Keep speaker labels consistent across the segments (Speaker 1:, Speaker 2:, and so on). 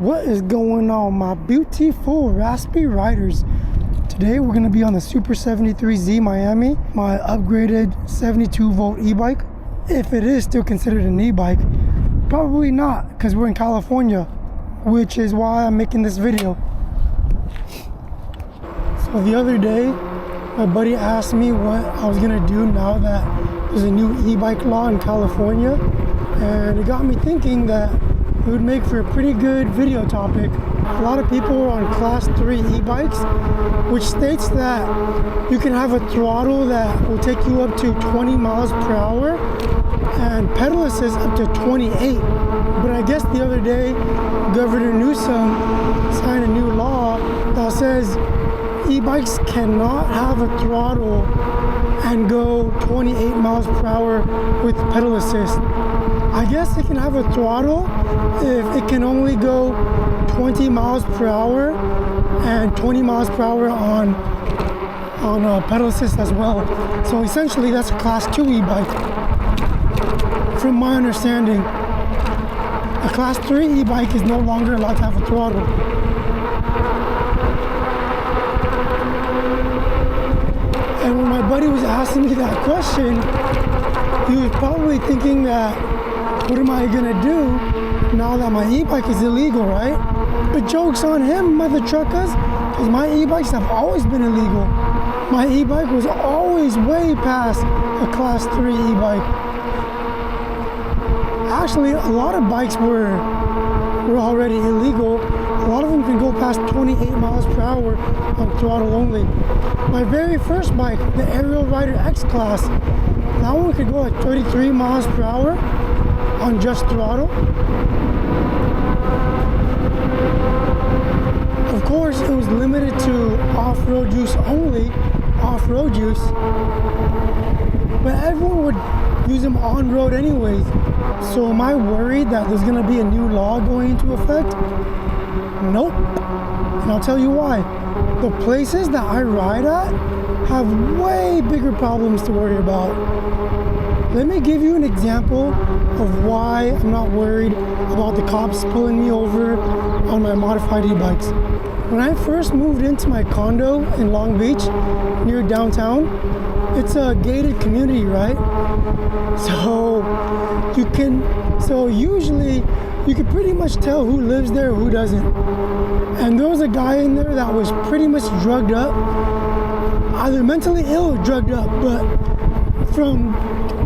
Speaker 1: What is going on, my beautiful raspy riders? Today we're going to be on the Super73 Z-Miami, my upgraded 72 volt e-bike. If it is still considered an e-bike, probably not, because we're in California, which is why I'm making this video. So the other day, my buddy asked me what I was going to do now that there's a new e-bike law in California, and it got me thinking that it would make for a pretty good video topic. A lot of people are on class 3 e-bikes, which states that you can have a throttle that will take you up to 20 miles per hour and pedal assist up to 28. But I guess the other day, Governor Newsom signed a new law that says e-bikes cannot have a throttle and go 28 miles per hour with pedal assist. I guess it can have a throttle if it can only go 20 miles per hour and 20 miles per hour on pedal assist as well. So essentially that's a class 2 e-bike. From my understanding, a class 3 e-bike is no longer allowed to have a throttle. And when my buddy was asking me that question, he was probably thinking that, what am I gonna do now that my e-bike is illegal, right? But joke's on him, mother truckers, because my e-bikes have always been illegal. My e-bike was always way past a class 3 e-bike. Actually, a lot of bikes were already illegal. A lot of them can go past 28 miles per hour on throttle only. My very first bike, the Aerial Rider X class, that one could go at 33 miles per hour on just throttle. Of course, it was limited to off-road use only, off-road use, but everyone would use them on-road anyways. So am I worried that there's going to be a new law going into effect? Nope. And I'll tell you why. The places that I ride at have way bigger problems to worry about. Let me give you an example of why I'm not worried about the cops pulling me over on my modified e-bikes. When I first moved into my condo in Long Beach, near downtown, it's a gated community, right? So usually you can pretty much tell who lives there and who doesn't. And there was a guy in there that was pretty much drugged up, either mentally ill or drugged up, but from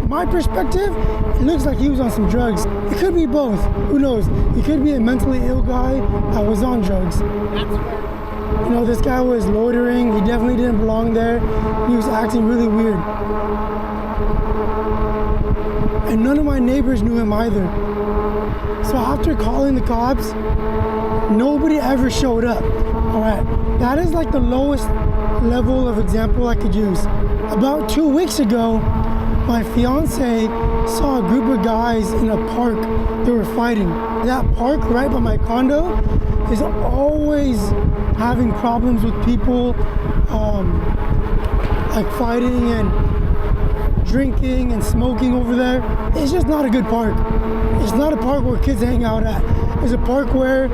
Speaker 1: my perspective, it looks like he was on some drugs. It could be both. Who knows? He could be a mentally ill guy that was on drugs. You know, this guy was loitering. He definitely didn't belong there. He was acting really weird. And none of my neighbors knew him either. So after calling the cops, nobody ever showed up. All right, that is like the lowest level of example I could use. About 2 weeks ago, my fiance saw a group of guys in a park. They were fighting. That park right by my condo is always having problems with people like fighting and drinking and smoking over there. It's just not a good park. It's not a park where kids hang out at. It's a park where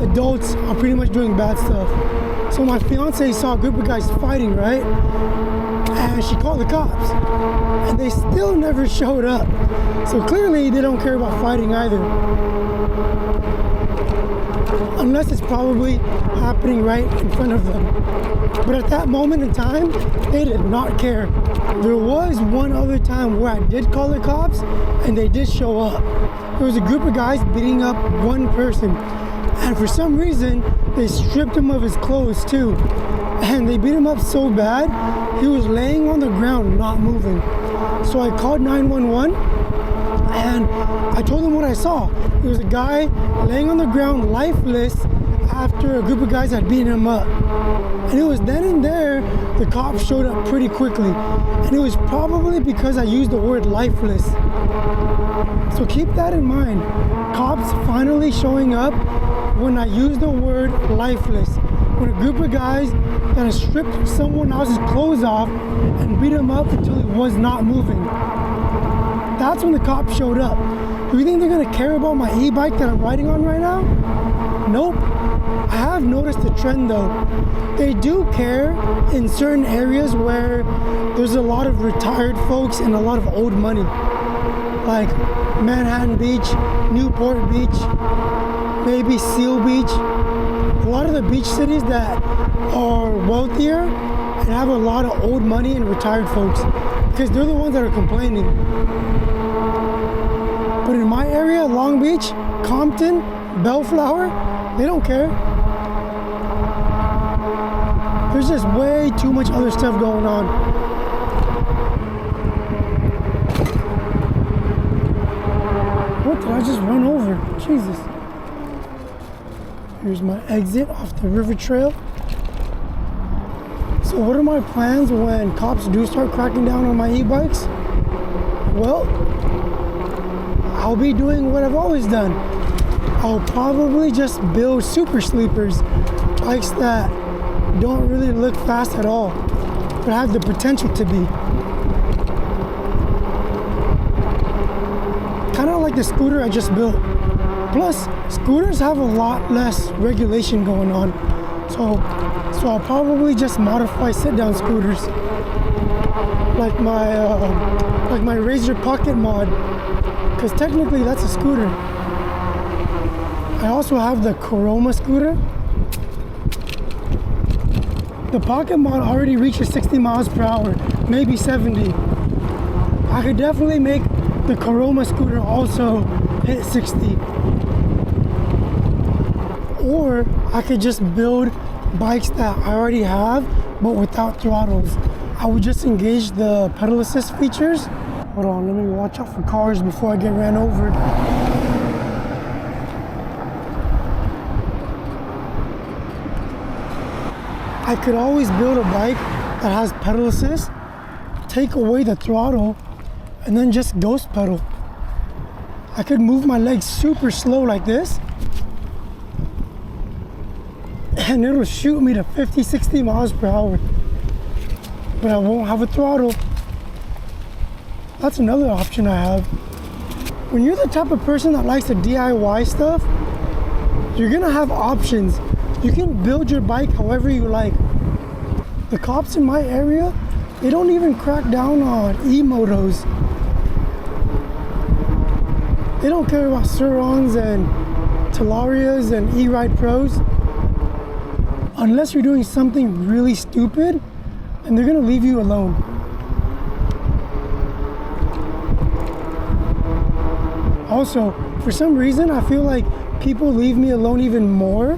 Speaker 1: adults are pretty much doing bad stuff. So my fiance saw a group of guys fighting, right? And she called the cops, and they still never showed up. So clearly they don't care about fighting either. Unless it's probably happening right in front of them. But at that moment in time, they did not care. There was one other time where I did call the cops, and they did show up. There was a group of guys beating up one person, and for some reason, they stripped him of his clothes too. And they beat him up so bad, he was laying on the ground, not moving. So I called 911, and I told them what I saw. There was a guy laying on the ground, lifeless, after a group of guys had beaten him up. And it was then and there, the cops showed up pretty quickly. And it was probably because I used the word lifeless. So keep that in mind. Cops finally showing up when I use the word lifeless. When a group of guys that have stripped someone else's clothes off and beat him up until he was not moving. That's when the cops showed up. Do you think they're gonna care about my e-bike that I'm riding on right now? Nope. I have noticed a trend though. They do care in certain areas where there's a lot of retired folks and a lot of old money. Like Manhattan Beach, Newport Beach, maybe Seal Beach. A lot of the beach cities that are wealthier and have a lot of old money and retired folks, because they're the ones that are complaining. But in my area, Long Beach, Compton, Bellflower, they don't care. There's just way too much other stuff going on. What did I just run over? Jesus. Here's my exit off the river trail. So what are my plans when cops do start cracking down on my e-bikes? Well, I'll be doing what I've always done. I'll probably just build super sleepers, bikes that don't really look fast at all, but have the potential to be. Kind of like the scooter I just built. Plus, scooters have a lot less regulation going on. So I'll probably just modify sit-down scooters. Like my Razor Pocket mod, because technically that's a scooter. I also have the Chroma scooter. The Pocket mod already reaches 60 miles per hour, maybe 70. I could definitely make the Chroma scooter also hit 60. Or I could just build bikes that I already have, but without throttles. I would just engage the pedal assist features. Hold on, let me watch out for cars before I get ran over. I could always build a bike that has pedal assist, take away the throttle, and then just ghost pedal. I could move my legs super slow like this, and it'll shoot me to 50, 60 miles per hour. But I won't have a throttle. That's another option I have. When you're the type of person that likes to DIY stuff, you're gonna have options. You can build your bike however you like. The cops in my area, they don't even crack down on e-motos. They don't care about Surons and Talarias and e-ride pros. Unless you're doing something really stupid, and they're gonna leave you alone. Also, for some reason, I feel like people leave me alone even more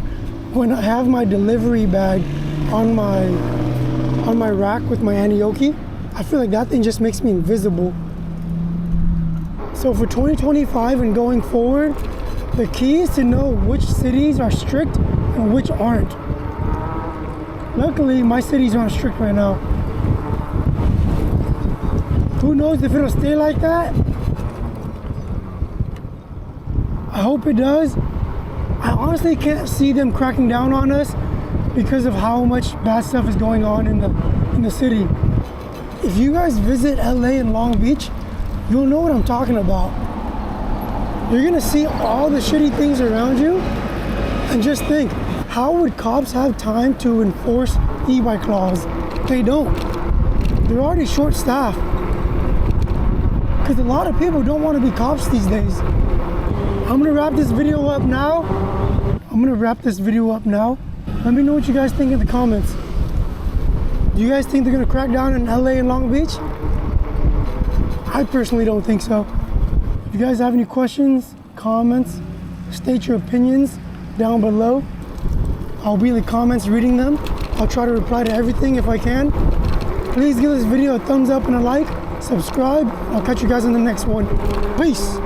Speaker 1: when I have my delivery bag on my rack with my Anioki. I feel like that thing just makes me invisible. So for 2025 and going forward, the key is to know which cities are strict and which aren't. Luckily, my cities aren't strict right now. Who knows if it'll stay like that? I hope it does. I honestly can't see them cracking down on us because of how much bad stuff is going on in the city. If you guys visit LA and Long Beach, you'll know what I'm talking about. You're gonna see all the shitty things around you and just think, how would cops have time to enforce e-bike laws? They don't. They're already short-staffed. Because a lot of people don't want to be cops these days. I'm gonna wrap this video up now. Let me know what you guys think in the comments. Do you guys think they're gonna crack down in LA and Long Beach? I personally don't think so. If you guys have any questions, comments, state your opinions down below. I'll be in the comments reading them. I'll try to reply to everything if I can. Please give this video a thumbs up and a like. Subscribe. I'll catch you guys in the next one. Peace.